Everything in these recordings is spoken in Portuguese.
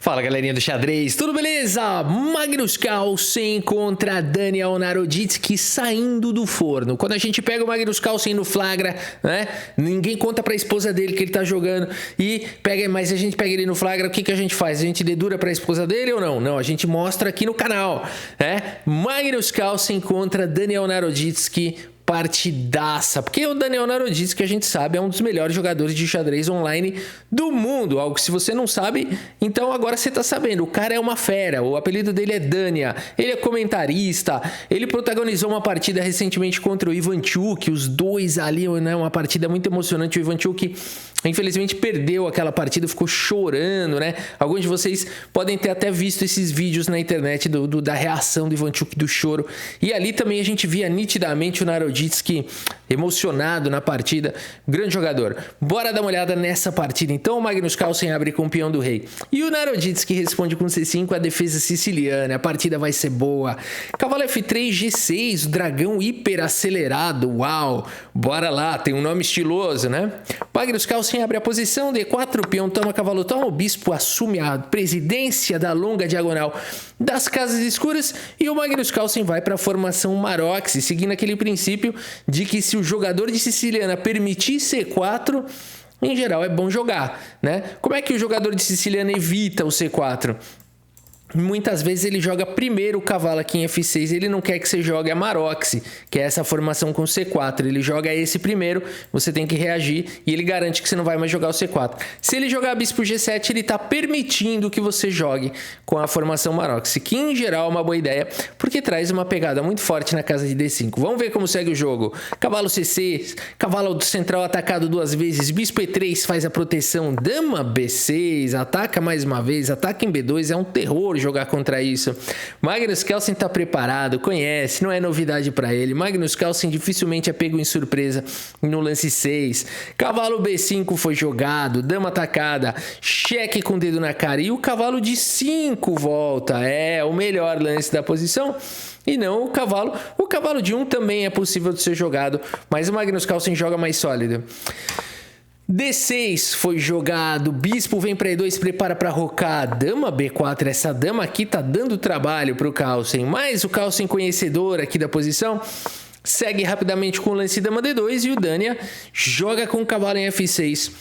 Fala galerinha do xadrez, tudo beleza? Magnus Carlsen contra Daniel Naroditsky saindo do forno. Quando a gente pega o Magnus Carlsen no flagra, né? Ninguém conta pra esposa dele que ele tá jogando mas a gente pega ele no flagra, o que a gente faz? A gente dedura pra esposa dele ou não? Não, a gente mostra aqui no canal, né? Magnus Carlsen contra Daniel Naroditsky. Partidaça, porque o Daniel Naroditsky, que a gente sabe, é um dos melhores jogadores de xadrez online do mundo, algo que se você não sabe, então agora você tá sabendo. O cara é uma fera, o apelido dele é Dania, ele é comentarista, ele protagonizou uma partida recentemente contra o Ivanchuk, os dois ali, né, uma partida muito emocionante. O Ivanchuk infelizmente perdeu aquela partida, ficou chorando, né? Alguns de vocês podem ter até visto esses vídeos na internet da reação do Ivanchuk, do choro, e ali também a gente via nitidamente o Naroditsky emocionado na partida. Grande jogador. Bora dar uma olhada nessa partida. Então o Magnus Carlsen abre com o peão do rei. E o Naroditsky responde com C5 a defesa siciliana. A partida vai ser boa. Cavalo F3, G6, o dragão hiper acelerado. Uau! Bora lá, tem um nome estiloso, né? Magnus Carlsen abre a posição, D4, o peão toma, cavalo toma, o bispo assume a presidência da longa diagonal das casas escuras e o Magnus Carlsen vai para a formação Maroczy, seguindo aquele princípio de que se o jogador de siciliana permitir C4, em geral é bom jogar, né? Como é que o jogador de siciliana evita o C4? Muitas vezes ele joga primeiro o cavalo aqui em F6, ele não quer que você jogue a Maroczy, que é essa formação com C4, ele joga esse primeiro, você tem que reagir e ele garante que você não vai mais jogar o C4. Se ele jogar bispo G7, ele está permitindo que você jogue com a formação Maroczy, que em geral é uma boa ideia, porque traz uma pegada muito forte na casa de D5. Vamos ver como segue o jogo. Cavalo C6, cavalo do central atacado duas vezes, bispo E3 faz a proteção, dama B6, ataca mais uma vez, ataca em B2, é um terror jogar contra isso. Magnus Carlsen está preparado, conhece, não é novidade para ele. Magnus Carlsen dificilmente é pego em surpresa no lance 6. Cavalo B5 foi jogado, dama atacada, cheque com o dedo na cara e o cavalo de 5 volta. É o melhor lance da posição. E não o cavalo. O cavalo de 1 também é possível de ser jogado, mas o Magnus Carlsen joga mais sólido. D6 foi jogado, bispo vem para E2, prepara para rocar, dama B4, essa dama aqui tá dando trabalho para o Carlsen, mas o Carlsen conhecedor aqui da posição, segue rapidamente com o lance dama D2 e o Dania joga com o cavalo em F6.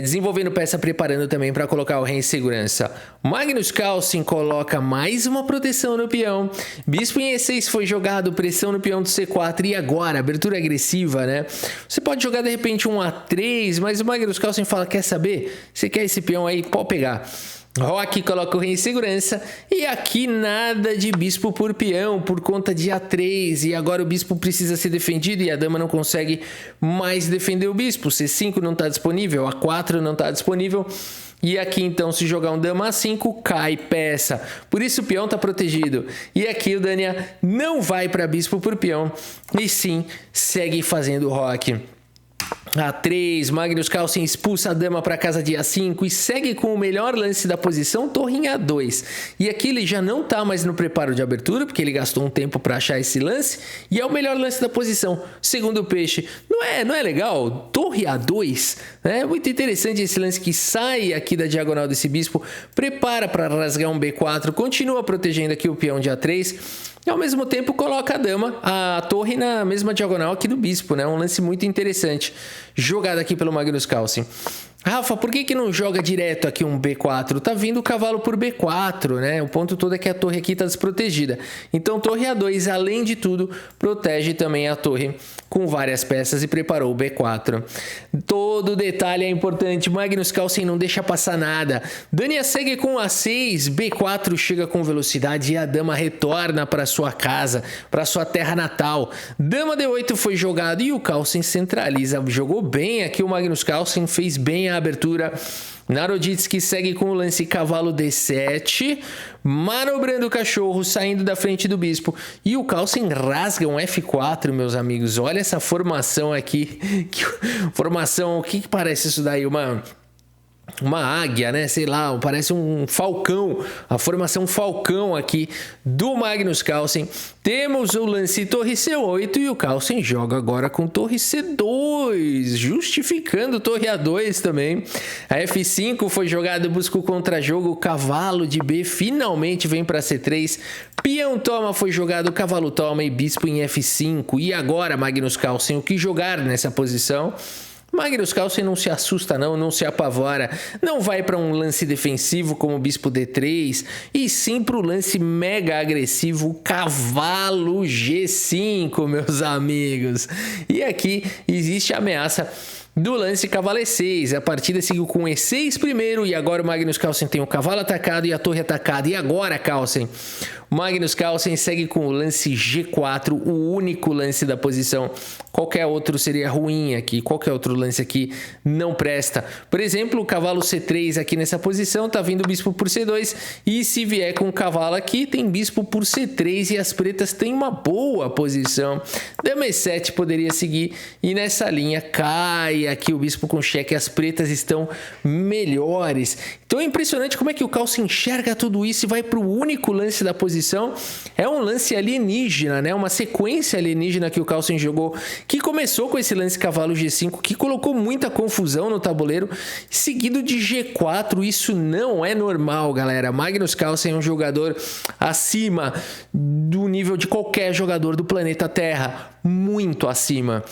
Desenvolvendo peça, preparando também para colocar o rei em segurança. Magnus Carlsen coloca mais uma proteção no peão. Bispo em E6 foi jogado, pressão no peão do C4. E agora, abertura agressiva, né? Você pode jogar de repente um A3, mas o Magnus Carlsen fala, quer saber? Você quer esse peão aí? Pode pegar. Roque coloca o rei em segurança e aqui nada de bispo por peão por conta de A3 e agora o bispo precisa ser defendido e a dama não consegue mais defender o bispo. C5 não está disponível, A4 não está disponível e aqui então se jogar um dama A5 cai peça, por isso o peão está protegido e aqui o Dania não vai para bispo por peão e sim segue fazendo roque. A3, Magnus Carlsen expulsa a dama para casa de A5 e segue com o melhor lance da posição, torre em A2. E aqui ele já não está mais no preparo de abertura, porque ele gastou um tempo para achar esse lance, e é o melhor lance da posição, segundo o peixe. Não é legal? Torre A2, né? É muito interessante esse lance que sai aqui da diagonal desse bispo, prepara para rasgar um B4, continua protegendo aqui o peão de A3, e ao mesmo tempo coloca a dama, a torre na mesma diagonal aqui do bispo, né? Um lance muito interessante, jogado aqui pelo Magnus Carlsen. Rafa, por que não joga direto aqui um B4? Tá vindo o cavalo por B4, né? O ponto todo é que a torre aqui tá desprotegida. Então torre A2, além de tudo, protege também a torre com várias peças e preparou o B4. Todo detalhe é importante, Magnus Carlsen não deixa passar nada. Dania segue com A6, B4 chega com velocidade e a dama retorna para sua casa, para sua terra natal. Dama D8 foi jogado e o Carlsen centraliza. Jogou bem aqui o Magnus Carlsen, fez bem a abertura. Naroditsky segue com o lance cavalo D7, manobrando o cachorro, saindo da frente do bispo. E o Carlsen rasga um F4, meus amigos. Olha essa formação aqui. Formação, o que parece isso daí? uma águia, né? Sei lá, parece um falcão, a formação falcão aqui do Magnus Carlsen. Temos o lance torre C8 e o Carlsen joga agora com torre C2, justificando torre A2 também. A F5 foi jogada, busca o contra-jogo, o cavalo de B finalmente vem para C3. Peão toma, foi jogado, cavalo toma e bispo em F5. E agora, Magnus Carlsen, o que jogar nessa posição? Magnus Carlsen não se assusta não se apavora, não vai para um lance defensivo como o bispo D3, e sim para o lance mega agressivo cavalo G5, meus amigos. E aqui existe a ameaça do lance cavalo E6, a partida seguiu com E6 primeiro e agora o Magnus Carlsen tem o cavalo atacado e a torre atacada. E agora, Carlsen? O Magnus Carlsen segue com o lance G4, o único lance da posição. Qualquer outro seria ruim aqui, qualquer outro lance aqui não presta. Por exemplo, o cavalo C3 aqui nessa posição, tá vindo o bispo por C2 e se vier com o cavalo aqui, tem bispo por C3 e as pretas têm uma boa posição. Dama E7 poderia seguir e nessa linha cai aqui o bispo com cheque, as pretas estão melhores. Então é impressionante como é que o Carlsen enxerga tudo isso e vai para o único lance da posição. É um lance alienígena, né? Uma sequência alienígena que o Carlsen jogou, que começou com esse lance cavalo G5, que colocou muita confusão no tabuleiro, seguido de G4. Isso não é normal, galera. Magnus Carlsen é um jogador acima do nível de qualquer jogador do planeta Terra, muito acima.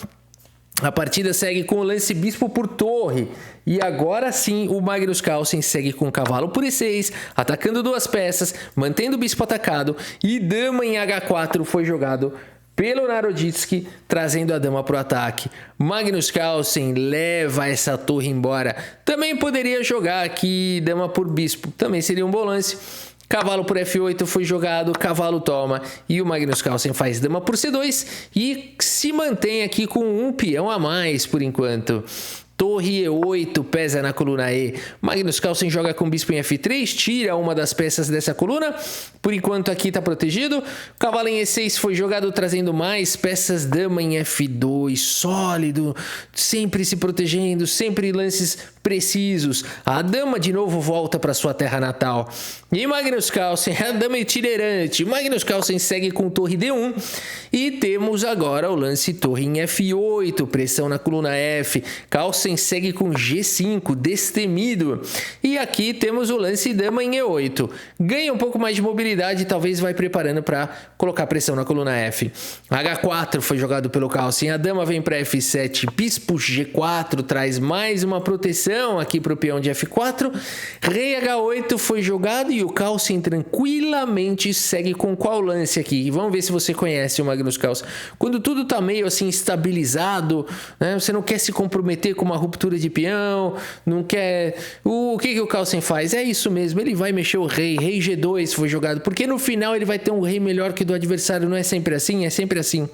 A partida segue com o lance bispo por torre. E agora sim o Magnus Carlsen segue com o cavalo por E6, atacando duas peças, mantendo o bispo atacado. E dama em H4 foi jogado pelo Naroditsky, trazendo a dama para o ataque. Magnus Carlsen leva essa torre embora. Também poderia jogar aqui dama por bispo, também seria um bom lance. Cavalo por F8 foi jogado, cavalo toma e o Magnus Carlsen faz dama por C2 e se mantém aqui com um peão a mais por enquanto. Torre E8 pesa na coluna E. Magnus Carlsen joga com bispo em F3, tira uma das peças dessa coluna. Por enquanto aqui está protegido. Cavalo em E6 foi jogado, trazendo mais peças. Dama em F2, sólido, sempre se protegendo, sempre lances precisos. A dama de novo volta para sua terra natal. E Magnus Carlsen, a dama itinerante. Magnus Carlsen segue com torre D1 e temos agora o lance torre em F8, pressão na coluna F. Carlsen segue com G5, destemido. E aqui temos o lance dama em E8. Ganha um pouco mais de mobilidade e talvez vai preparando para colocar pressão na coluna F. H4 foi jogado pelo Carlsen. A dama vem para F7. Bispo G4 traz mais uma proteção aqui para o peão de F4. Rei H8 foi jogado e o Carlsen tranquilamente segue com qual lance aqui? Vamos ver se você conhece o Magnus Carlsen. Quando tudo tá meio assim estabilizado, né? Você não quer se comprometer com uma ruptura de peão, não quer... O que o Carlsen faz? É isso mesmo, ele vai mexer o rei. Rei G2 foi jogado, porque no final ele vai ter um rei melhor que o do adversário. Não é sempre assim? É sempre assim.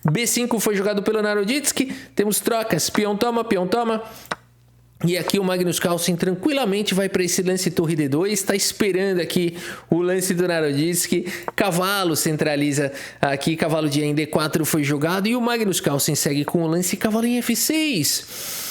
B5 foi jogado pelo Naroditsky. Temos trocas, peão toma, peão toma. E aqui o Magnus Carlsen tranquilamente vai para esse lance torre D2, está esperando aqui o lance do Naroditsky. Cavalo centraliza aqui, cavalo de D4 foi jogado e o Magnus Carlsen segue com o lance cavalo em F6.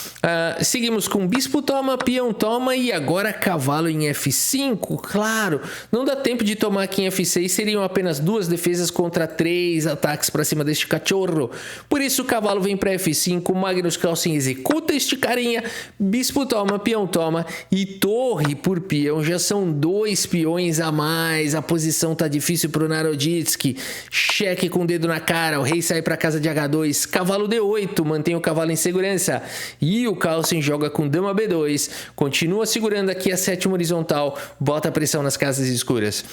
Seguimos com bispo toma, peão toma e agora cavalo em F5. Claro, não dá tempo de tomar aqui em F6, seriam apenas duas defesas contra 3 ataques para cima deste cachorro. Por isso o cavalo vem para F5, Magnus Carlsen executa este carinha, bispo toma, peão toma e torre por peão. Já são 2 peões a mais, a posição tá difícil para o Naroditsky. Cheque com o dedo na cara, o rei sai para casa de H2, cavalo D8, mantém o cavalo em segurança e o Carlsen joga com dama B2, continua segurando aqui a sétima horizontal, bota pressão nas casas escuras.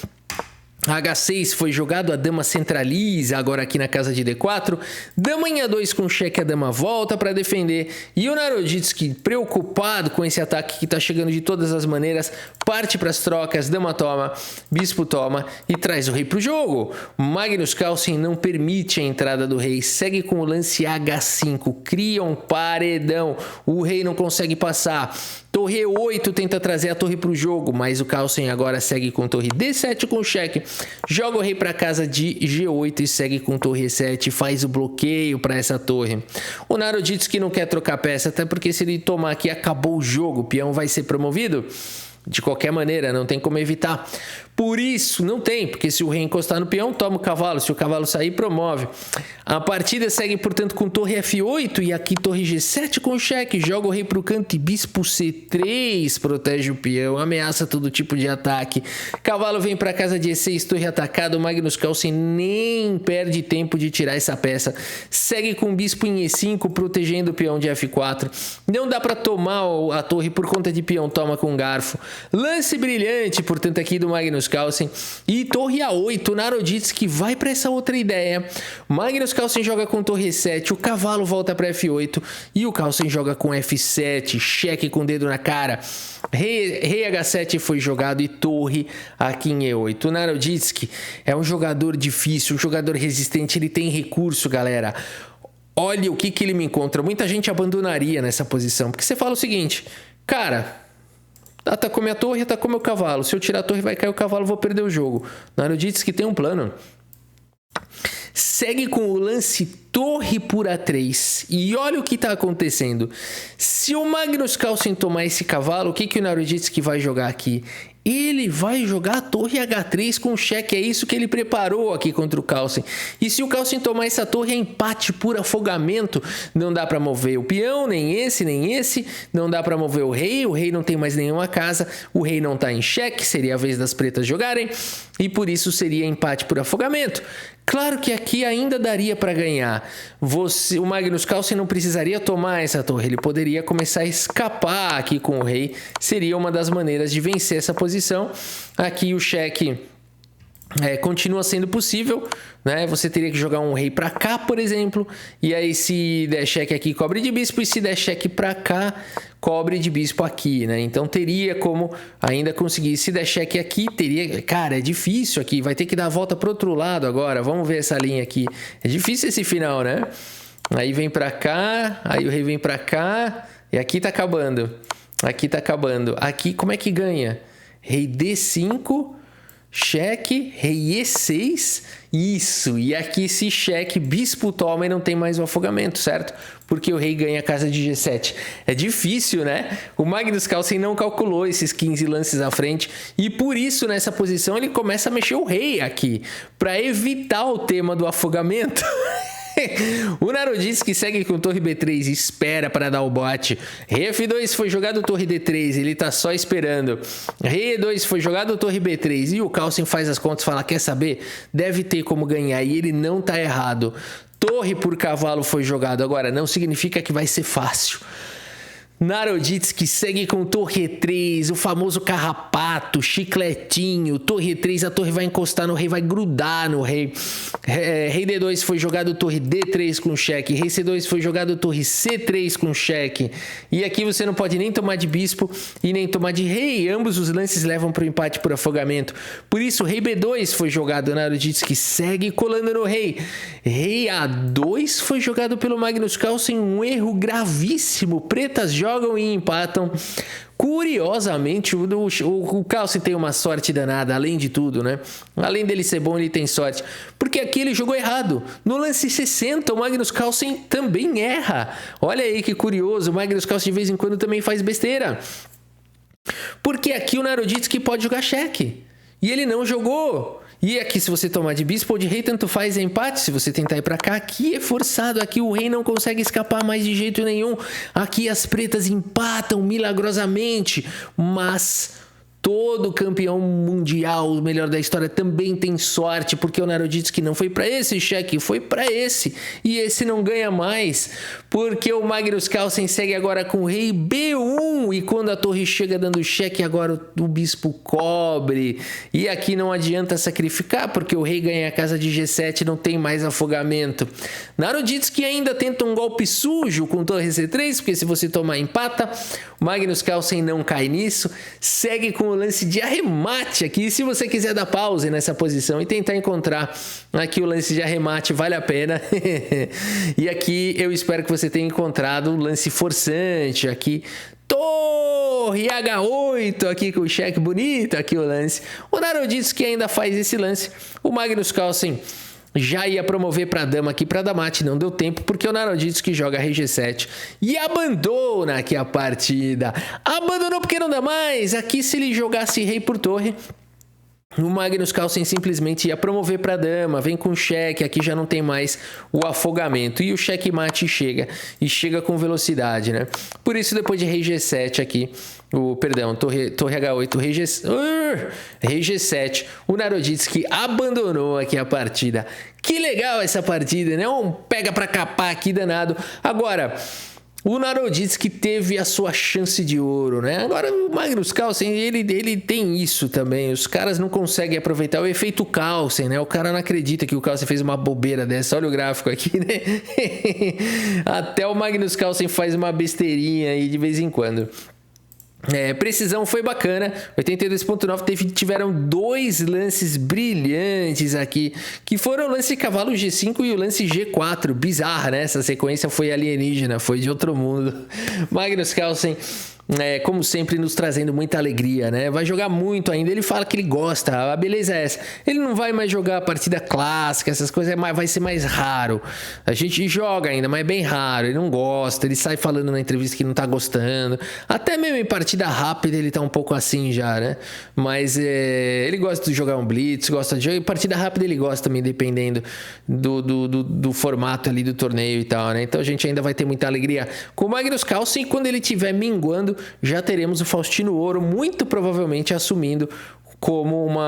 H6 foi jogado, a dama centraliza agora aqui na casa de D4. Dama em A2 com cheque, a dama volta para defender. E o Naroditsky, preocupado com esse ataque que está chegando de todas as maneiras, parte para as trocas, dama toma, bispo toma e traz o rei para o jogo. Magnus Carlsen não permite a entrada do rei, segue com o lance H5, cria um paredão, o rei não consegue passar. Torre E8 tenta trazer a torre para o jogo, mas o Carlsen agora segue com torre D7 com cheque. joga o rei para casa de G8 e segue com torre E7, faz o bloqueio para essa torre. O Naroditsky não quer trocar peça, até porque se ele tomar aqui, acabou o jogo, o peão vai ser promovido. De qualquer maneira, não tem como evitar. Por isso, não tem, porque se o rei encostar no peão, toma o cavalo. Se o cavalo sair, promove. A partida segue, portanto, com torre F8 e aqui torre G7 com cheque. Joga o rei para o canto e bispo C3, protege o peão, ameaça todo tipo de ataque. Cavalo vem para casa de E6, torre atacada. O Magnus Carlsen nem perde tempo de tirar essa peça. Segue com o bispo em E5, protegendo o peão de F4. Não dá para tomar a torre por conta de peão, toma com garfo. Lance brilhante, portanto, aqui do Magnus Carlsen. E torre A8, o Naroditsky vai para essa outra ideia. Magnus Carlsen joga com torre E7, o cavalo volta para F8 e o Carlsen joga com F7, cheque com o dedo na cara. Rei H7 foi jogado e torre aqui em E8. O Naroditsky é um jogador difícil, um jogador resistente, ele tem recurso, galera. Olha o que ele me encontra. Muita gente abandonaria nessa posição, porque você fala o seguinte, cara... Atacou minha torre, atacou meu cavalo. Se eu tirar a torre, vai cair o cavalo, vou perder o jogo. Naroditsky tem um plano. Segue com o lance torre por A3. E olha o que está acontecendo. Se o Magnus Carlsen tomar esse cavalo, o que o Naroditsky vai jogar aqui? Ele vai jogar a torre H3 com cheque. É isso que ele preparou aqui contra o Carlsen. E se o Carlsen tomar essa torre, é empate por afogamento. Não dá para mover o peão, nem esse, nem esse. Não dá para mover o rei. O rei não tem mais nenhuma casa. O rei não está em cheque. Seria a vez das pretas jogarem. E por isso seria empate por afogamento. Claro que aqui ainda daria para ganhar. O Magnus Carlsen não precisaria tomar essa torre. Ele poderia começar a escapar aqui com o rei. Seria uma das maneiras de vencer essa posição. Aqui o cheque continua sendo possível, né? Você teria que jogar um rei para cá, por exemplo. E aí se der cheque aqui, cobre de bispo. E se der cheque para cá, cobre de bispo aqui, né? Então teria como ainda conseguir. Se der cheque aqui, teria... Cara, é difícil aqui. Vai ter que dar a volta pro outro lado agora. Vamos ver essa linha aqui. É difícil esse final, né? Aí vem para cá. Aí o rei vem para cá. E aqui tá acabando. Aqui tá acabando. Aqui como é que ganha? Rei D5... Cheque, rei E6, isso, e aqui se cheque, bispo toma e não tem mais o afogamento, certo? Porque o rei ganha a casa de G7. É difícil, né? O Magnus Carlsen não calculou esses 15 lances à frente e por isso nessa posição ele começa a mexer o rei aqui, para evitar o tema do afogamento. O Naroditsky segue com torre B3 e espera para dar o bote. Rei F2 foi jogado torre D3, ele tá só esperando. Rei E2 foi jogado torre B3 e o Carlsen faz as contas e fala, quer saber? Deve ter como ganhar e ele não tá errado. Torre por cavalo foi jogado, agora não significa que vai ser fácil. Naroditsky segue com torre E3, o famoso carrapato, chicletinho, torre E3, a torre vai encostar no rei, vai grudar no rei. Rei D2 foi jogado torre D3 com cheque, rei C2 foi jogado torre C3 com cheque. E aqui você não pode nem tomar de bispo e nem tomar de rei, ambos os lances levam para o empate por afogamento. Por isso, rei B2 foi jogado, Naroditsky segue colando no rei. Rei A2 foi jogado pelo Magnus Carlsen, um erro gravíssimo, pretas jogam e empatam. Curiosamente, o Carlsen tem uma sorte danada, além de tudo, né? Além dele ser bom, ele tem sorte. Porque aqui ele jogou errado. No lance 60, o Magnus Carlsen também erra. Olha aí que curioso, o Magnus Carlsen de vez em quando também faz besteira. Porque aqui o Naroditsky pode jogar cheque. E ele não jogou. E aqui, se você tomar de bispo ou de rei, tanto faz, é empate. Se você tentar ir para cá, aqui é forçado. Aqui o rei não consegue escapar mais de jeito nenhum. Aqui as pretas empatam milagrosamente. Mas todo campeão mundial, o melhor da história, também tem sorte. Porque o Naroditsky não foi para esse cheque, foi para esse. E esse não ganha mais. Porque o Magnus Carlsen segue agora com o rei B1. E quando a torre chega dando cheque, agora o bispo cobre. E aqui não adianta sacrificar, porque o rei ganha a casa de G7, não tem mais afogamento. Naroditsky ainda tenta um golpe sujo com torre C3, porque se você tomar empata, o Magnus Carlsen não cai nisso. Segue com o lance de arremate aqui. Se você quiser dar pause nessa posição e tentar encontrar aqui o lance de arremate, vale a pena. E aqui eu espero que você tenha encontrado o lance forçante aqui. torre H8 aqui com o cheque bonito, aqui o lance. O Naroditsky ainda faz esse lance. O Magnus Carlsen já ia promover para dama aqui para dar mate, não deu tempo porque o Naroditsky joga RG7 e abandona aqui a partida. Abandonou porque não dá mais. Aqui se ele jogasse rei por torre, o Magnus Carlsen simplesmente ia promover para dama, vem com cheque, aqui já não tem mais o afogamento. E o checkmate chega, e chega com velocidade, né? Por isso, depois de rei G7 aqui, torre H8, rei G7, o Naroditsky abandonou aqui a partida. Que legal essa partida, né? Um pega para capar aqui danado. Agora, o Naroditsky teve a sua chance de ouro, né? Agora o Magnus Carlsen, ele tem isso também. Os caras não conseguem aproveitar o efeito Carlsen, né? O cara não acredita que o Carlsen fez uma bobeira dessa. Olha o gráfico aqui, né? Até o Magnus Carlsen faz uma besteirinha aí de vez em quando. Precisão foi bacana, 82.9 tiveram dois lances brilhantes aqui, que foram o lance cavalo G5 e o lance G4, bizarra, né? Essa sequência foi alienígena, foi de outro mundo. Magnus Carlsen, como sempre, nos trazendo muita alegria, né? Vai jogar muito ainda, ele fala que ele gosta, a beleza é essa. Ele não vai mais jogar a partida clássica, essas coisas, vai ser mais raro. A gente joga ainda, mas é bem raro, ele não gosta, ele sai falando na entrevista que não tá gostando. Até mesmo em partida rápida ele tá um pouco assim já, né? Mas ele gosta de jogar um blitz, gosta de jogar, e partida rápida ele gosta também, dependendo do formato ali do torneio e tal, né? Então a gente ainda vai ter muita alegria com o Magnus Carlsen, e quando ele estiver minguando, já teremos o Faustino Ouro muito provavelmente assumindo como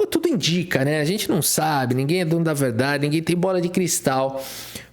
tudo indica, né? A gente não sabe, ninguém é dono da verdade, ninguém tem bola de cristal,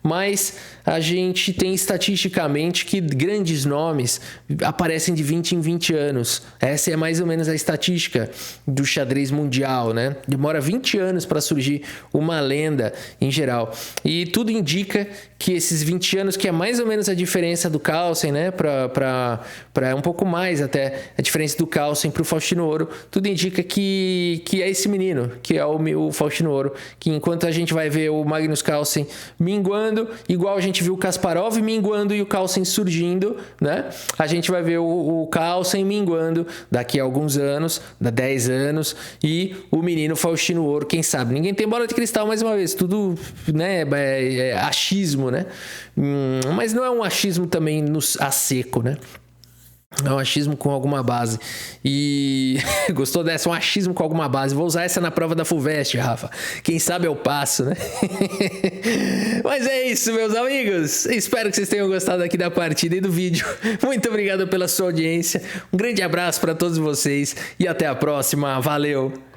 mas a gente tem estatisticamente que grandes nomes aparecem de 20 em 20 anos. Essa é mais ou menos a estatística do xadrez mundial, né? Demora 20 anos para surgir uma lenda em geral. E tudo indica que esses 20 anos, que é mais ou menos a diferença do Carlsen, né? Para um pouco mais até a diferença do Carlsen para o Faustino Ouro, tudo indica que é esse menino, que é o Faustino Ouro, que enquanto a gente vai ver o Magnus Carlsen minguando, igual a gente viu o Kasparov minguando e o Carlsen surgindo, né? A gente vai ver o Carlsen minguando daqui a alguns anos, 10 anos, e o menino Faustino Ouro, quem sabe? Ninguém tem bola de cristal, mais uma vez, tudo, né, é achismo, né? Mas não é um achismo também a seco, né? É um achismo com alguma base. E gostou dessa? Um achismo com alguma base. Vou usar essa na prova da FUVEST, Rafa. Quem sabe eu passo, né? Mas é isso, meus amigos. Espero que vocês tenham gostado aqui da partida e do vídeo. Muito obrigado pela sua audiência. Um grande abraço para todos vocês e até a próxima. Valeu!